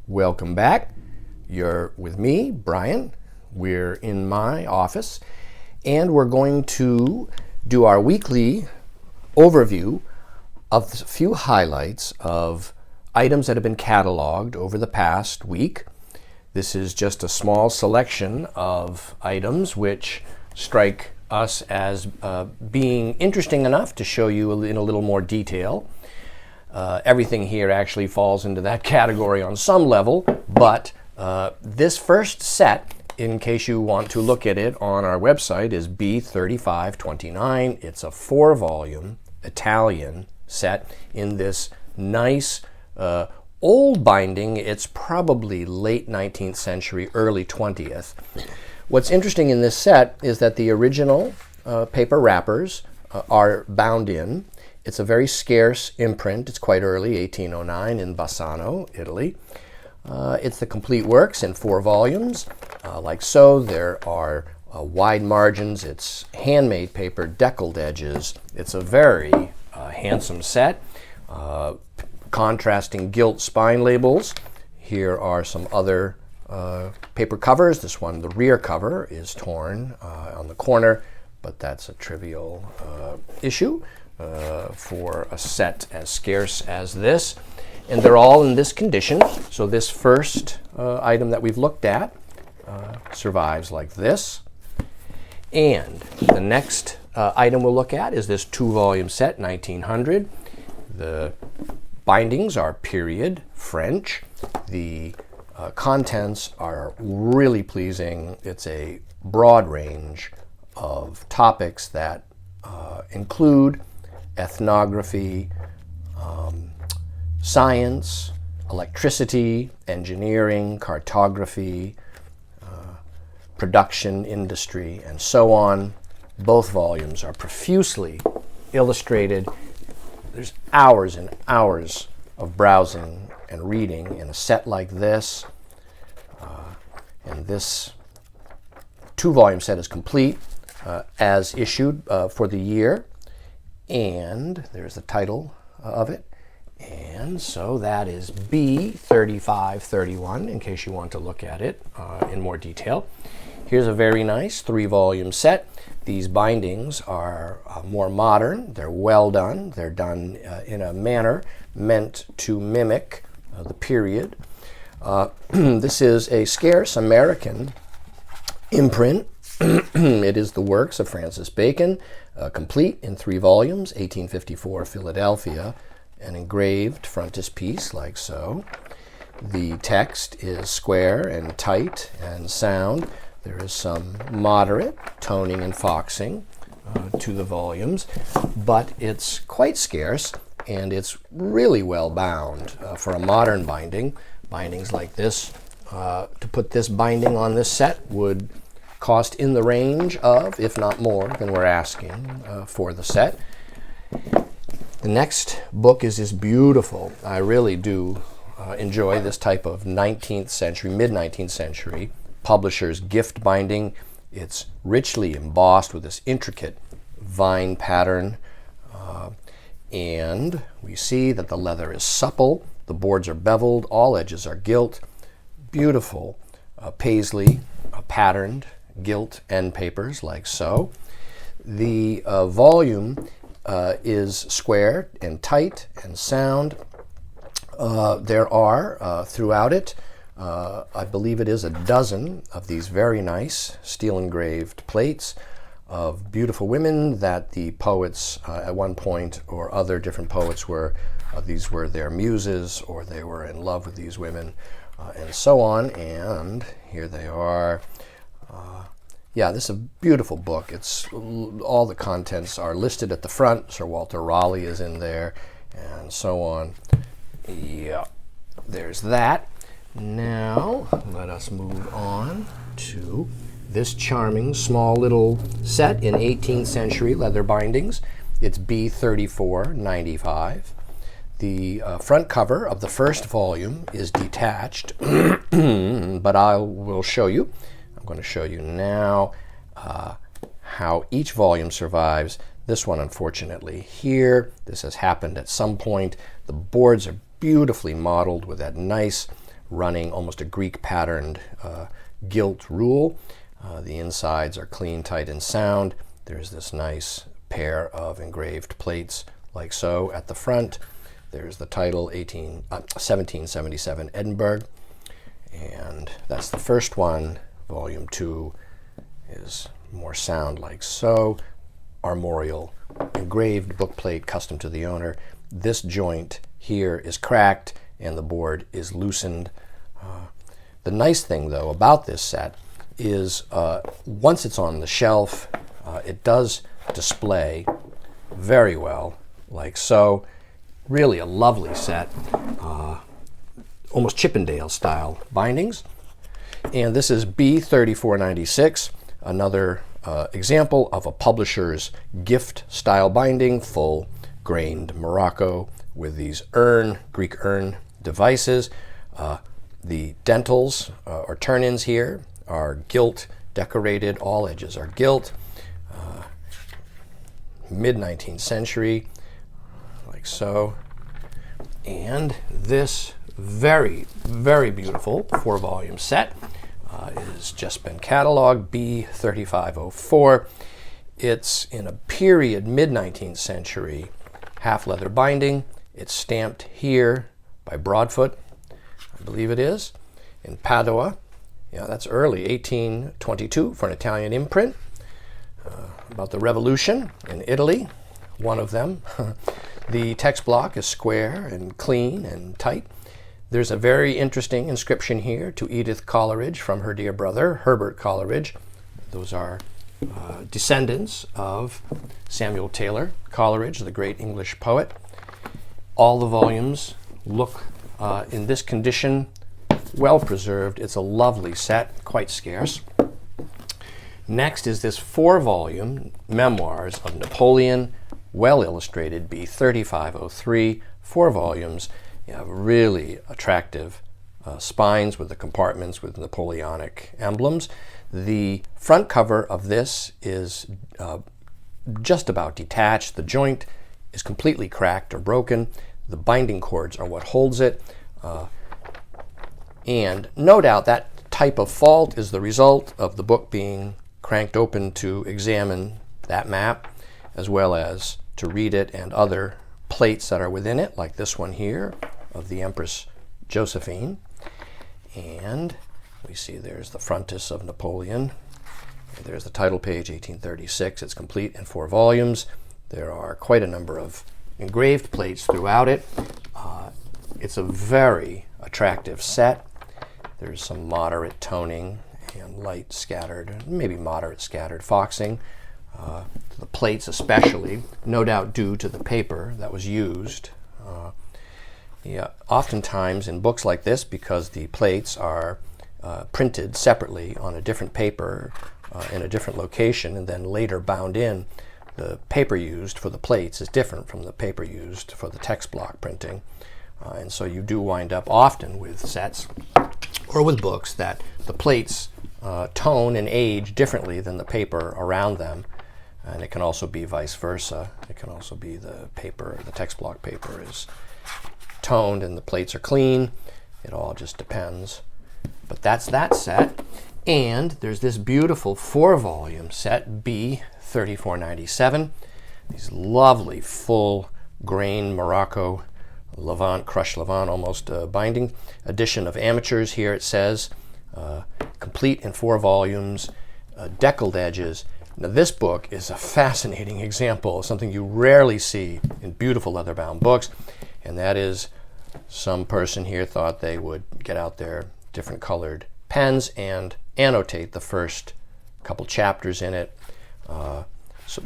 Welcome back. You're with me, Brian. We're in my office, and we're going to do our weekly overview of a few highlights of items that have been cataloged over the past week. This is just a small selection of items which strike us as being interesting enough to show you in a little more detail. Everything here actually falls into that category on some level, but this first set, in case you want to look at it on our website, is B3529. It's a 4-volume Italian set in this nice old binding. It's probably late 19th century, early 20th. What's interesting in this set is that the original paper wrappers are bound in. It's a very scarce imprint. It's quite early, 1809 in Bassano, Italy. It's the complete works in 4 volumes. Like so, there are wide margins. It's handmade paper, deckled edges. It's a very handsome set. Contrasting gilt spine labels. Here are some other paper covers. This one, the rear cover, is torn on the corner, but that's a trivial issue for a set as scarce as this. And they're all in this condition. So this first item that we've looked at survives like this. And the next item we'll look at is this 2-volume set, 1900. The bindings are period French. The contents are really pleasing. It's a broad range of topics that include ethnography, science, electricity, engineering, cartography, production industry, and so on. Both volumes are profusely illustrated. There's hours and hours of browsing and reading in a set like this. And this 2-volume set is complete as issued for the year. And there's the title of it. And so that is B3531, in case you want to look at it in more detail. Here's a very nice 3-volume set. These bindings are more modern. They're well done. They're done in a manner meant to mimic the period. This is a scarce American imprint. It is the works of Francis Bacon, complete in 3 volumes, 1854 Philadelphia, an engraved frontispiece like so. The text is square and tight and sound. There is some moderate toning and foxing to the volumes, but it's quite scarce and it's really well bound for a modern binding. Bindings like this, to put this binding on this set would cost in the range of, if not more, than we're asking for the set. The next book is beautiful. I really do enjoy this type of 19th century, mid-19th century publisher's gift binding. It's richly embossed with this intricate vine pattern. And we see that the leather is supple, the boards are beveled, all edges are gilt. Beautiful paisley patterned gilt end papers like so. The volume is square and tight and sound. There are throughout it, I believe it is a dozen of these very nice steel engraved plates of beautiful women that the poets at one point or other different poets were, these were their muses or they were in love with these women and so on. And here they are. Yeah, this is a beautiful book. It's all the contents are listed at the front. Sir Walter Raleigh is in there and so on. Yeah, there's that. Now, let us move on to this charming small little set in 18th century leather bindings. It's B3495. The front cover of the first volume is detached, but I will show you. I'm going to show you now how each volume survives. This one, unfortunately, here. This has happened at some point. The boards are beautifully modeled with that nice running almost a Greek patterned gilt rule. The insides are clean, tight, and sound. There's this nice pair of engraved plates like so at the front. There's the title, 1777 Edinburgh, and that's the first one. Volume 2 is more sound like so. Armorial engraved bookplate, custom to the owner. This joint here is cracked and the board is loosened. The nice thing, though, about this set is once it's on the shelf, it does display very well, like so. Really a lovely set, almost Chippendale style bindings. And this is B3496, another example of a publisher's gift style binding, full grained Morocco with these Greek urn devices. The dentals or turn-ins here are gilt decorated, all edges are gilt. Mid-19th century, like so. And this very, very beautiful 4-volume set has just been cataloged, B3504. It's in a period mid-19th century half leather binding. It's stamped here by Broadfoot, I believe it is, in Padua. Yeah, that's early, 1822, for an Italian imprint. About the revolution in Italy, one of them. The text block is square and clean and tight. There's a very interesting inscription here to Edith Coleridge from her dear brother, Herbert Coleridge. Those are descendants of Samuel Taylor Coleridge, the great English poet. All the volumes look in this condition, well preserved. It's a lovely set, quite scarce. Next is this 4-volume Memoirs of Napoleon, well illustrated, B3503, 4 volumes. You have really attractive spines with the compartments with Napoleonic emblems. The front cover of this is just about detached. The joint is completely cracked or broken. The binding cords are what holds it. And no doubt that type of fault is the result of the book being cranked open to examine that map, as well as to read it and other plates that are within it, like this one here of the Empress Josephine. And we see there's the frontis of Napoleon. There's the title page, 1836. It's complete in 4 volumes. There are quite a number of engraved plates throughout it. It's a very attractive set. There's some moderate toning and light scattered, maybe moderate scattered foxing. The plates especially, no doubt due to the paper that was used. Oftentimes in books like this, because the plates are printed separately on a different paper in a different location and then later bound in, the paper used for the plates is different from the paper used for the text block printing. And so you do wind up often with sets or with books that the plates tone and age differently than the paper around them. And it can also be vice versa. It can also be the paper, the text block paper is toned and the plates are clean. It all just depends. But that's that set. And there's this beautiful 4-volume set, B3497. These lovely full grain Morocco Levant, crushed Levant almost binding. Edition of amateurs here, it says. Complete in 4 volumes, deckled edges. Now this book is a fascinating example of something you rarely see in beautiful leather-bound books, and that is some person here thought they would get out their different colored pens and annotate the first couple chapters in it. So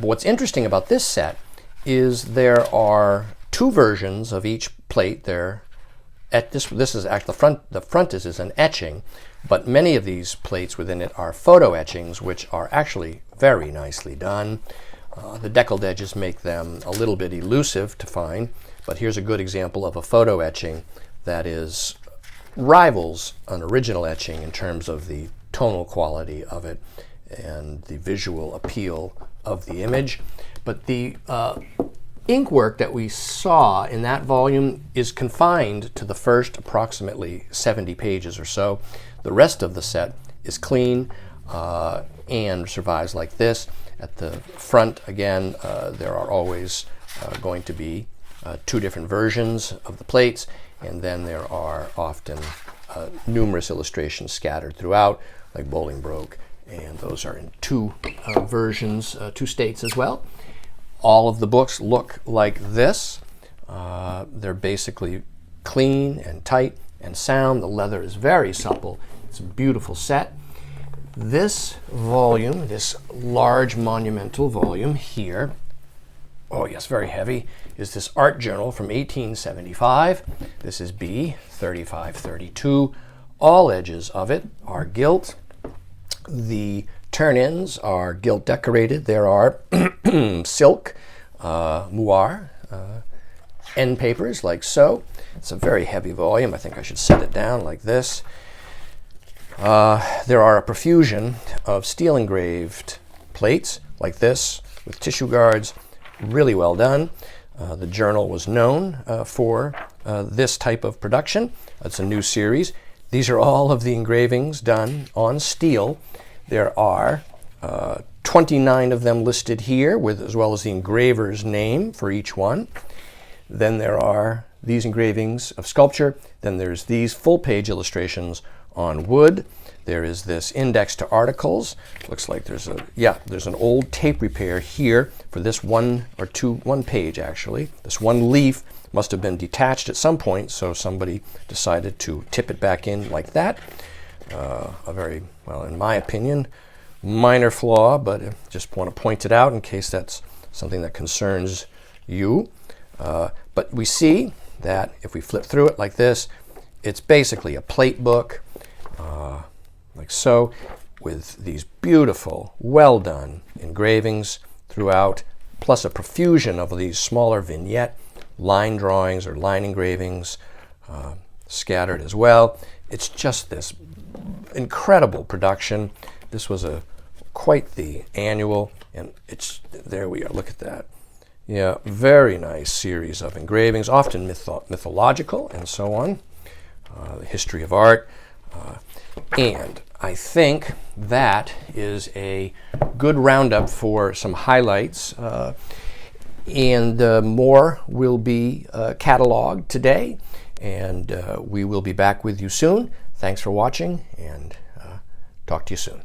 what's interesting about this set is there are 2 versions of each plate. This is actually the frontis is an etching, but many of these plates within it are photo etchings, which are actually very nicely done. The deckled edges make them a little bit elusive to find, but here's a good example of a photo etching that rivals an original etching in terms of the tonal quality of it and the visual appeal of the image. But the ink work that we saw in that volume is confined to the first approximately 70 pages or so. The rest of the set is clean and survives like this. At the front, again, there are always going to be two different versions of the plates, and then there are often numerous illustrations scattered throughout, like Bolingbroke, and those are in two versions, two states as well. All of the books look like this. They're basically clean and tight and sound. The leather is very supple. It's a beautiful set. This volume, this large monumental volume here, oh yes, very heavy, is this art journal from 1875. This is B 3532. All edges of it are gilt. The turn-ins are gilt decorated. There are silk, moire, end papers like so. It's a very heavy volume. I think I should set it down like this. There are a profusion of steel engraved plates like this with tissue guards. Really well done. The journal was known for this type of production. It's a new series. These are all of the engravings done on steel. There are 29 of them listed here, with as well as the engraver's name for each one. Then there are these engravings of sculpture. Then there's these full-page illustrations on wood. There is this index to articles. Looks like there's an old tape repair here for this one page actually. This one leaf must have been detached at some point, so somebody decided to tip it back in like that. A very, well, in my opinion, minor flaw, but I just want to point it out in case that's something that concerns you. But we see that if we flip through it like this, it's basically a plate book, like so, with these beautiful, well-done engravings throughout, plus a profusion of these smaller vignette line drawings or line engravings scattered as well. It's just this incredible production. This was quite the annual, and there we are. Look at that. Yeah, very nice series of engravings, often mythological and so on. The history of art, and I think that is a good roundup for some highlights. And more will be cataloged today, and we will be back with you soon. Thanks for watching, and talk to you soon.